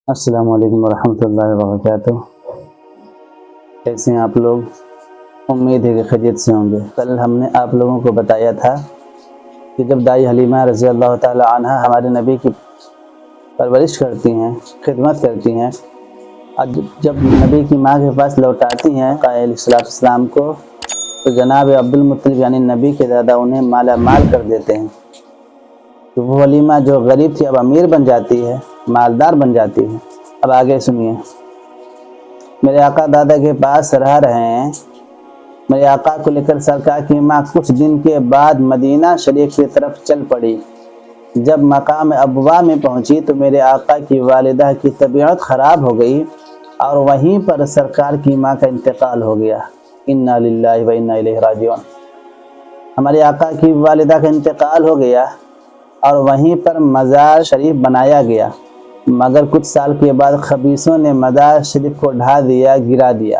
السلام علیکم ورحمۃ اللہ وبرکاتہ۔ کیسے ہیں آپ لوگ؟ امید ہے کہ خیریت سے ہوں گے۔ کل ہم نے آپ لوگوں کو بتایا تھا کہ جب دائی حلیمہ رضی اللہ تعالی عنہ ہمارے نبی کی پرورش کرتی ہیں، خدمت کرتی ہیں، اور جب نبی کی ماں کے پاس لوٹاتی ہیں علیہ السلام کو، تو جناب عبد المطلب یعنی نبی کے دادا انہیں مالا مال کر دیتے ہیں۔ تو وہ حلیمہ جو غریب تھی اب امیر بن جاتی ہے، مالدار بن جاتی ہے۔ اب آگے سنیے، میرے آقا دادا کے پاس رہ رہے ہیں۔ میرے آقا کو لے کر سرکار کی ماں کچھ دن کے بعد مدینہ شریف کی طرف چل پڑی۔ جب مقام ابوا میں پہنچی تو میرے آقا کی والدہ کی طبیعت خراب ہو گئی اور وہیں پر سرکار کی ماں کا انتقال ہو گیا۔ انا للہ و انا الیہ راجعون۔ ہمارے آقا کی والدہ کا انتقال ہو گیا اور وہیں پر مزار شریف بنایا گیا، مگر کچھ سال کے بعد خبیثوں نے مزار شریف کو ڈھا دیا، گرا دیا۔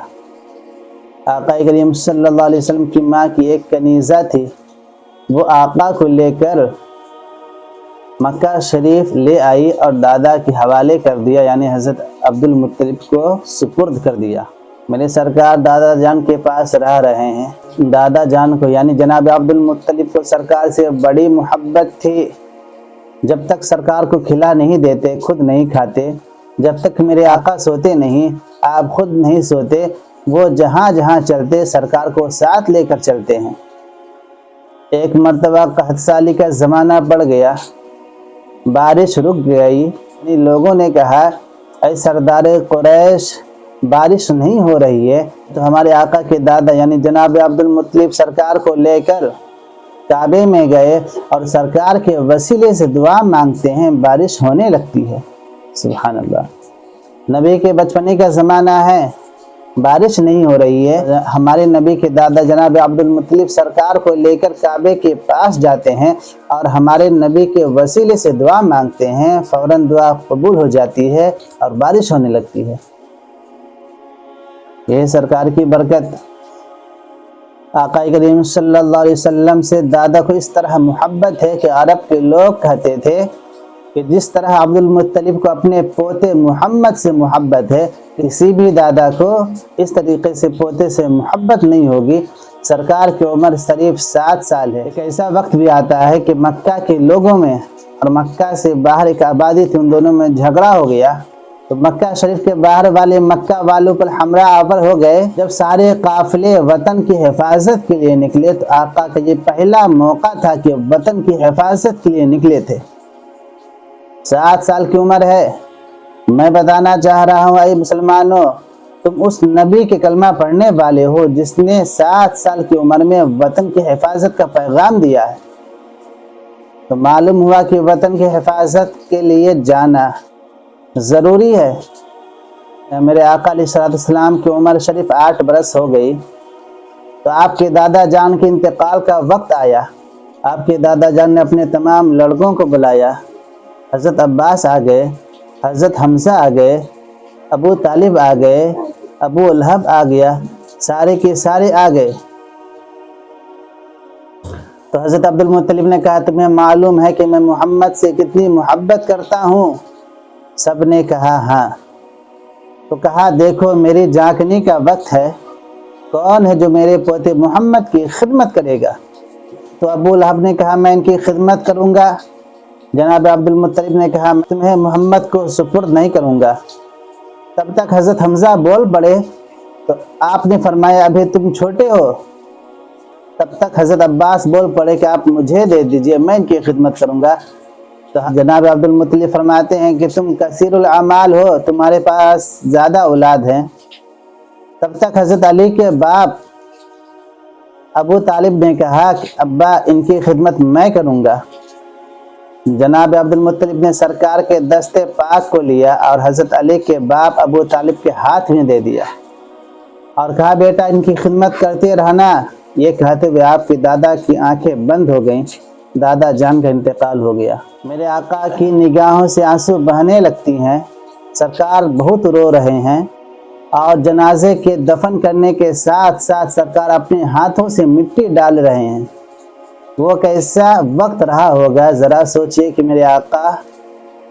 آقا کریم صلی اللہ علیہ وسلم کی ماں کی ایک کنیزہ تھی، وہ آقا کو لے کر مکہ شریف لے آئی اور دادا کے حوالے کر دیا، یعنی حضرت عبد المطلب کو سپرد کر دیا۔ میرے سرکار دادا جان کے پاس رہ رہے ہیں۔ دادا جان کو یعنی جناب عبد المطلب کو سرکار سے بڑی محبت تھی۔ جب تک سرکار کو کھلا نہیں دیتے، خود نہیں کھاتے، جب تک میرے آقا سوتے نہیں، آپ خود نہیں سوتے، وہ جہاں جہاں چلتے سرکار کو ساتھ لے کر چلتے ہیں۔ ایک مرتبہ قحط سالی کا زمانہ پڑ گیا، بارش رک گئی۔ لوگوں نے کہا، اے سردار قریش، بارش نہیں ہو رہی ہے، تو ہمارے آقا کے دادا یعنی جناب عبد المطلب سرکار کو لے کر کعبے میں گئے اور سرکار کے وسیلے سے دعا مانگتے ہیں، بارش ہونے لگتی ہے۔ سبحان اللہ، نبی کے بچپنے کا زمانہ ہے، بارش نہیں ہو رہی ہے۔ ہمارے نبی کے دادا جناب عبد المطلب سرکار کو لے کر کعبے کے پاس جاتے ہیں اور ہمارے نبی کے وسیلے سے دعا مانگتے ہیں، فوراً دعا قبول ہو جاتی ہے اور بارش ہونے لگتی ہے۔ یہ سرکار کی برکت۔ آقا کریم صلی اللہ علیہ وسلم سے دادا کو اس طرح محبت ہے کہ عرب کے لوگ کہتے تھے کہ جس طرح عبد المطلب کو اپنے پوتے محمد سے محبت ہے، کسی بھی دادا کو اس طریقے سے پوتے سے محبت نہیں ہوگی۔ سرکار کی عمر صرف 7 سال ہے۔ ایک ایسا وقت بھی آتا ہے کہ مکہ کے لوگوں میں اور مکہ سے باہر ایک آبادی تھی، ان دونوں میں جھگڑا ہو گیا، تو مکہ شریف کے باہر والے مکہ والوں پر ہمراہ آور ہو گئے۔ جب سارے قافلے وطن کی حفاظت کے لیے نکلے تو آقا کا یہ پہلا موقع تھا کہ وطن کی حفاظت کے لیے نکلے تھے۔ 7 سال کی عمر ہے۔ میں بتانا چاہ رہا ہوں، اے مسلمانوں، تم اس نبی کے کلمہ پڑھنے والے ہو جس نے 7 سال کی عمر میں وطن کی حفاظت کا پیغام دیا ہے، تو معلوم ہوا کہ وطن کی حفاظت کے لیے جانا ضروری ہے۔ میرے آقا علیہ السلام کی عمر شریف 8 برس ہو گئی تو آپ کے دادا جان کے انتقال کا وقت آیا۔ آپ کے دادا جان نے اپنے تمام لڑکوں کو بلایا۔ حضرت عباس آ گئے، حضرت حمزہ آ گئے، ابو طالب آ گئے، ابو لہب آ گیا، سارے کے سارے آ گئے۔ تو حضرت عبد المطلب نے کہا، تمہیں معلوم ہے کہ میں محمد سے کتنی محبت کرتا ہوں؟ سب نے کہا ہاں۔ تو کہا، دیکھو میری جھانکنے کا وقت ہے، کون ہے جو میرے پوتے محمد کی خدمت کرے گا؟ تو ابو لہب نے کہا، میں ان کی خدمت کروں گا۔ جناب عبد المطلب نے کہا، میں تمہیں محمد کو سپرد نہیں کروں گا۔ تب تک حضرت حمزہ بول پڑے، تو آپ نے فرمایا، ابھی تم چھوٹے ہو۔ تب تک حضرت عباس بول پڑے کہ آپ مجھے دے دیجئے، میں ان کی خدمت کروں گا۔ تو جناب عبد المطلب فرماتے ہیں کہ تم کثیر الاعمال ہو، تمہارے پاس زیادہ اولاد ہیں۔ تب تک حضرت علی کے باپ ابو طالب نے کہا کہ ابا، ان کی خدمت میں کروں گا۔ جناب عبد المطلب نے سرکار کے دست پاک کو لیا اور حضرت علی کے باپ ابو طالب کے ہاتھ میں دے دیا اور کہا، بیٹا ان کی خدمت کرتے رہنا۔ یہ کہتے ہوئے آپ کے دادا کی آنکھیں بند ہو گئیں، دادا جان کا انتقال ہو گیا۔ میرے آقا کی نگاہوں سے آنسو بہنے لگتی ہیں، سرکار بہت رو رہے ہیں، اور جنازے کے دفن کرنے کے ساتھ ساتھ سرکار اپنے ہاتھوں سے مٹی ڈال رہے ہیں۔ وہ کیسا وقت رہا ہوگا، ذرا سوچئے کہ میرے آقا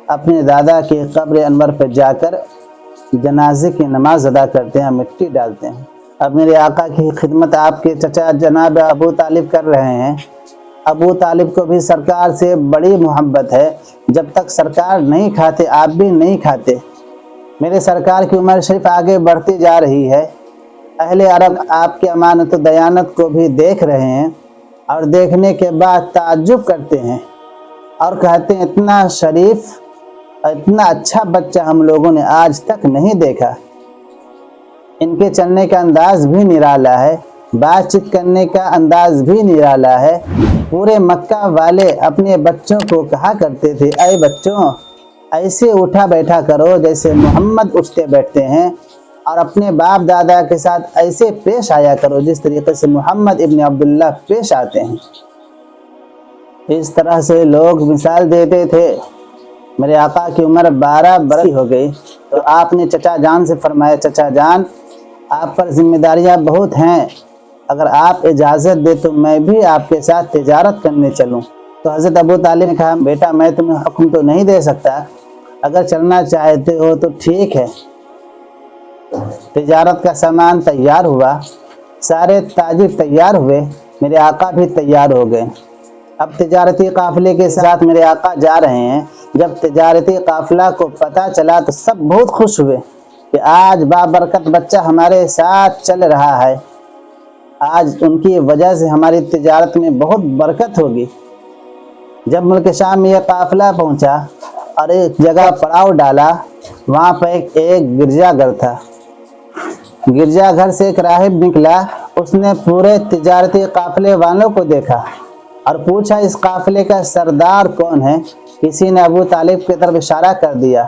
اپنے دادا کی قبر انور پہ جا کر جنازے کی نماز ادا کرتے ہیں، مٹی ڈالتے ہیں۔ اب میرے آقا کی خدمت آپ کے چچا جناب ابو طالب کر رہے ہیں۔ ابو طالب کو بھی سرکار سے بڑی محبت ہے، جب تک سرکار نہیں کھاتے آپ بھی نہیں کھاتے۔ میرے سرکار کی عمر شریف آگے بڑھتی جا رہی ہے، اہل عرب آپ کی امانت و دیانت کو بھی دیکھ رہے ہیں، اور دیکھنے کے بعد تعجب کرتے ہیں اور کہتے ہیں اتنا شریف اور اتنا اچھا بچہ ہم لوگوں نے آج تک نہیں دیکھا۔ ان کے چلنے کا انداز بھی نرالا ہے، بات چیت کرنے کا انداز بھی نرالا ہے۔ پورے مکہ والے اپنے بچوں کو کہا کرتے تھے، اے بچوں ایسے اٹھا بیٹھا کرو جیسے محمد اٹھتے بیٹھتے ہیں، اور اپنے باپ دادا کے ساتھ ایسے پیش آیا کرو جس طریقے سے محمد ابن عبداللہ پیش آتے ہیں۔ اس طرح سے لوگ مثال دیتے تھے۔ میرے آقا کی عمر 12 برس ہو گئی تو آپ نے چچا جان سے فرمایا، چچا جان آپ پر ذمہ داریاں بہت ہیں، اگر آپ اجازت دے تو میں بھی آپ کے ساتھ تجارت کرنے چلوں۔ تو حضرت ابو طالب نے کہا، بیٹا میں تمہیں حکم تو نہیں دے سکتا، اگر چلنا چاہتے ہو تو ٹھیک ہے۔ تجارت کا سامان تیار ہوا، سارے تاجر تیار ہوئے، میرے آقا بھی تیار ہو گئے۔ اب تجارتی قافلے کے ساتھ میرے آقا جا رہے ہیں۔ جب تجارتی قافلہ کو پتہ چلا تو سب بہت خوش ہوئے کہ آج بابرکت بچہ ہمارے ساتھ چل رہا ہے، آج ان کی وجہ سے ہماری تجارت میں بہت برکت ہوگی۔ جب ملک شام میں یہ قافلہ پہنچا اور ایک جگہ پڑاؤ ڈالا، وہاں پہ ایک گرجا گھر تھا۔ گرجا گھر سے ایک راہب نکلا، اس نے پورے تجارتی قافلے والوں کو دیکھا اور پوچھا اس قافلے کا سردار کون ہے؟ کسی نے ابو طالب کی طرف اشارہ کر دیا،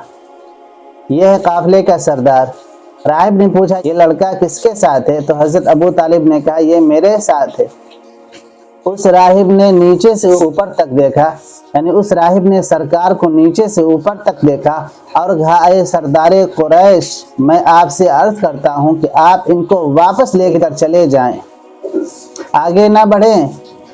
یہ ہے قافلے کا سردار۔ راہب نے پوچھا یہ لڑکا کس کے ساتھ ہے؟ تو حضرت ابو طالب نے کہا یہ میرے ساتھ ہے۔ اس راہب نے نیچے سے اوپر تک دیکھا، یعنی اس راہب نے سرکار کو نیچے سے اوپر تک دیکھا اور کہا، اے سردار قریش، میں آپ سے عرض کرتا ہوں کہ آپ ان کو واپس لے کر چلے جائیں، آگے نہ بڑھیں،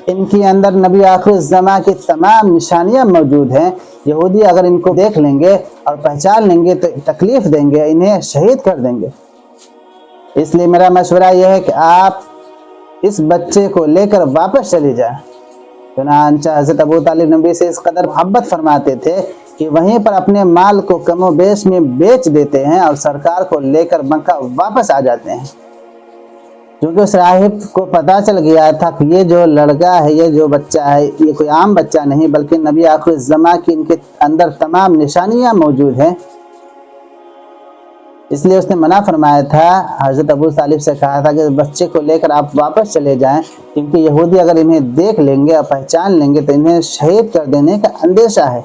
ان کے اندر نبی آخر الزماں کی تمام نشانیاں موجود ہیں، یہودی اگر ان کو دیکھ لیں گے اور پہچان لیں گے تو تکلیف دیں گے، انہیں شہید کر دیں گے۔ اس لیے میرا مشورہ یہ ہے کہ آپ اس بچے کو لے کر واپس چلے جائیں۔ چنانچہ حضرت ابو طالب نبی سے اس قدر محبت فرماتے تھے کہ وہیں پر اپنے مال کو کم و بیش میں بیچ دیتے ہیں اور سرکار کو لے کر مکہ واپس آ جاتے ہیں۔ کیونکہ اس راہب کو پتہ چل گیا تھا کہ یہ جو لڑکا ہے، یہ جو بچہ ہے، یہ کوئی عام بچہ نہیں بلکہ نبی آخر الزماں کی ان کے اندر تمام نشانیاں موجود ہیں۔ اس لیے اس نے منع فرمایا تھا، حضرت ابو طالب سے کہا تھا کہ بچے کو لے کر آپ واپس چلے جائیں، کیونکہ یہودی اگر انہیں دیکھ لیں گے اور پہچان لیں گے تو انہیں شہید کر دینے کا اندیشہ ہے۔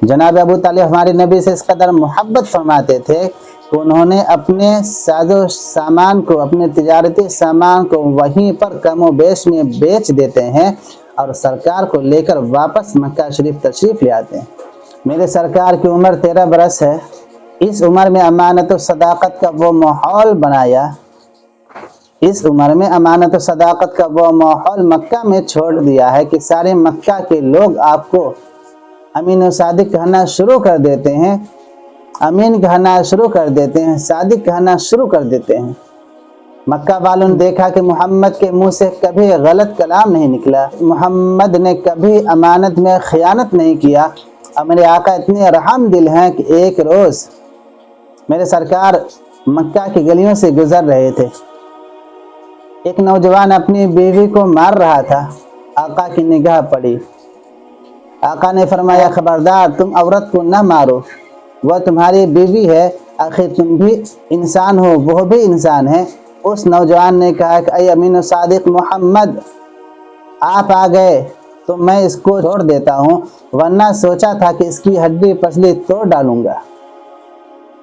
جناب ابو طالب ہمارے نبی سے اس قدر محبت فرماتے تھے کہ انہوں نے اپنے ساز و سامان کو، اپنے تجارتی سامان کو وہیں پر کم و بیش میں بیچ دیتے ہیں اور سرکار کو لے کر واپس مکہ شریف تشریف لے آتے ہیں۔ میرے سرکار کی عمر 13 برس ہے۔ اس عمر میں امانت و صداقت کا وہ ماحول بنایا، اس عمر میں امانت و صداقت کا وہ ماحول مکہ میں چھوڑ دیا ہے کہ سارے مکہ کے لوگ آپ کو امین و صادق کہنا شروع کر دیتے ہیں، امین کہنا شروع کر دیتے ہیں، صادق کہنا شروع کر دیتے ہیں۔ مکہ والوں نے دیکھا کہ محمد کے منہ سے کبھی غلط کلام نہیں نکلا، محمد نے کبھی امانت میں خیانت نہیں کیا، اور میرے آقا اتنے رحم دل ہیں کہ ایک روز میرے سرکار مکہ کی گلیوں سے گزر رہے تھے، ایک نوجوان اپنی بیوی کو مار رہا تھا، آقا کی نگاہ پڑی، آقا نے فرمایا خبردار تم عورت کو نہ مارو، وہ تمہاری بیوی ہے، آخر تم بھی انسان ہو وہ بھی انسان ہے۔ اس نوجوان نے کہا کہ اے امین و صادق محمد، آپ آ گئے تو میں اس کو چھوڑ دیتا ہوں، ورنہ سوچا تھا کہ اس کی ہڈی پسلی توڑ ڈالوں گا۔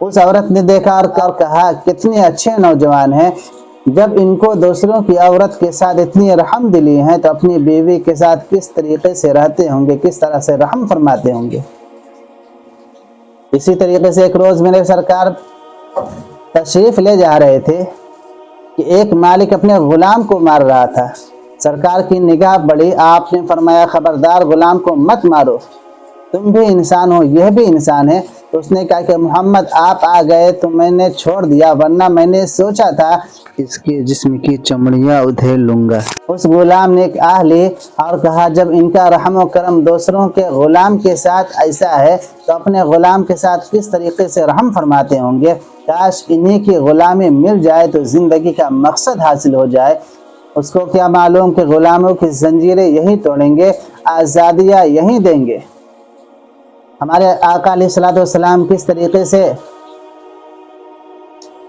اس عورت نے دیکھا اور کہا کتنے اچھے نوجوان ہیں، جب ان کو دوسروں کی عورت کے ساتھ اتنی رحم دلی ہے تو اپنی بیوی کے ساتھ کس طریقے سے رہتے ہوں گے، کس طرح سے رحم فرماتے ہوں گے۔ اسی طریقے سے ایک روز میرے سرکار تشریف لے جا رہے تھے کہ ایک مالک اپنے غلام کو مار رہا تھا، سرکار کی نگاہ بڑی، آپ نے فرمایا خبردار غلام کو مت مارو۔ تو تم بھی انسان ہو، یہ بھی انسان ہے۔ تو اس نے کہا کہ محمد آپ آ گئے تو میں نے چھوڑ دیا، ورنہ میں نے سوچا تھا اس کے جسم کی چمڑیاں ادھیڑ لوں گا۔ اس غلام نے ایک آہ لی اور کہا جب ان کا رحم و کرم دوسروں کے غلام کے ساتھ ایسا ہے تو اپنے غلام کے ساتھ کس طریقے سے رحم فرماتے ہوں گے۔ کاش انہی کی غلامی مل جائے تو زندگی کا مقصد حاصل ہو جائے۔ اس کو کیا معلوم کہ غلاموں کی زنجیریں یہی توڑیں گے، آزادیاں یہی دیں گے۔ ہمارے آقا علیہ الصلوۃ والسلام کس طریقے سے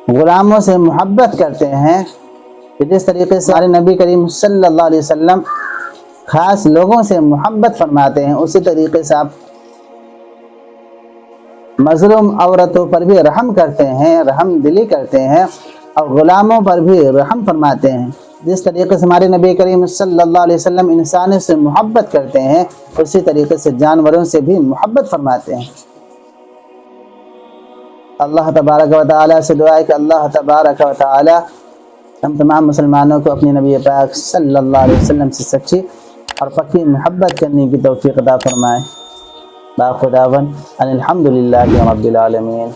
غلاموں سے محبت کرتے ہیں، کہ جس طریقے سے ہمارے نبی کریم صلی اللہ علیہ وسلم خاص لوگوں سے محبت فرماتے ہیں، اسی طریقے سے آپ مظلوم عورتوں پر بھی رحم کرتے ہیں، رحم دلی کرتے ہیں، اور غلاموں پر بھی رحم فرماتے ہیں۔ جس طریقے سے ہمارے نبی کریم صلی اللہ علیہ وسلم انسانوں سے محبت کرتے ہیں، اسی طریقے سے جانوروں سے بھی محبت فرماتے ہیں۔ اللہ تبارک و تعالیٰ سے دعا ہے کہ اللہ تبارک و تعالیٰ ہم تمام مسلمانوں کو اپنے نبی پاک صلی اللہ علیہ وسلم سے سچی اور پکی محبت کرنے کی توفیق عطا فرمائے۔ باخر دعوانا ان الحمد للہ رب العالمین۔